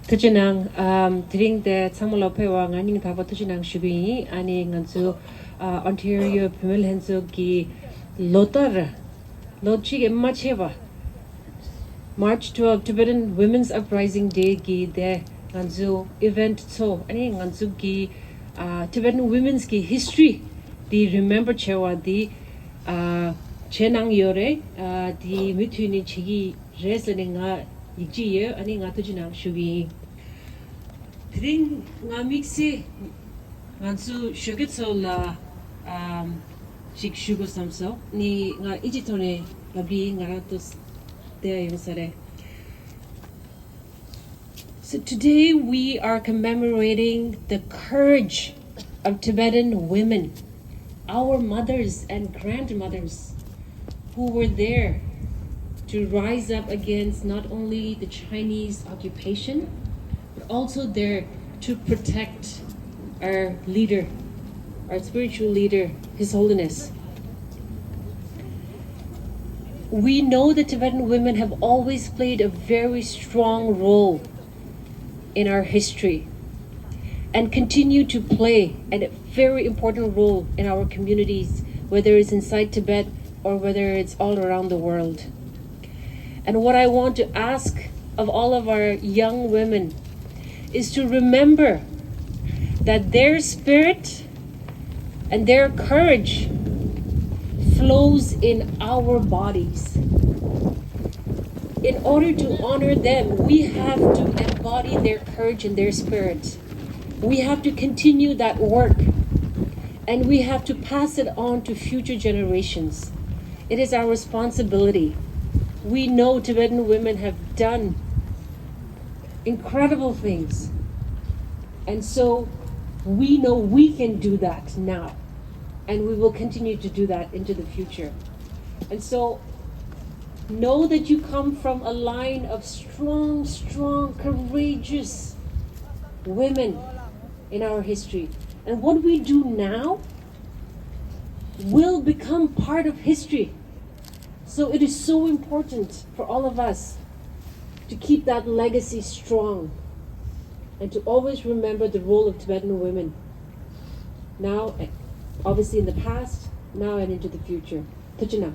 Tujanang 드링 데 참을로페와 nganing thaba tujanang shubi ani ngansu Ontario Pimil Henso ki lotar lochi macheva March 12 Tibetan Women's Uprising Day ki de ngansu event so ani ngansu ki Tibetan women's ki history di remember chewa di chenang yore di mithuni chigi resle nga yikji ani nga tujanang shubi Dring nga mixi ngansu shugitso la shik shugo samso ni nga ijitone labi ngaratos de yusare. So today we are commemorating the courage of Tibetan women, our mothers and grandmothers who were there to rise up against not only the Chinese occupation but also there to protect our leader, our spiritual leader, His Holiness. We know that Tibetan women have always played a very strong role in our history and continue to play a very important role in our communities, whether it's inside Tibet or whether it's all around the world. And what I want to ask of all of our young women is to remember that their spirit and their courage flows in our bodies. In order to honor them, we have to embody their courage and their spirit. We have to continue that work, and we have to pass it on to future generations. It is our responsibility. We know Tibetan women have done incredible things. And so we know we can do that now. And we will continue to do that into the future. And so know that you come from a line of strong, courageous women in our history. And what we do now will become part of history. So it is so important for all of us to keep that legacy strong and to always remember the role of Tibetan women now, obviously in the past, now and into the future. Tujana.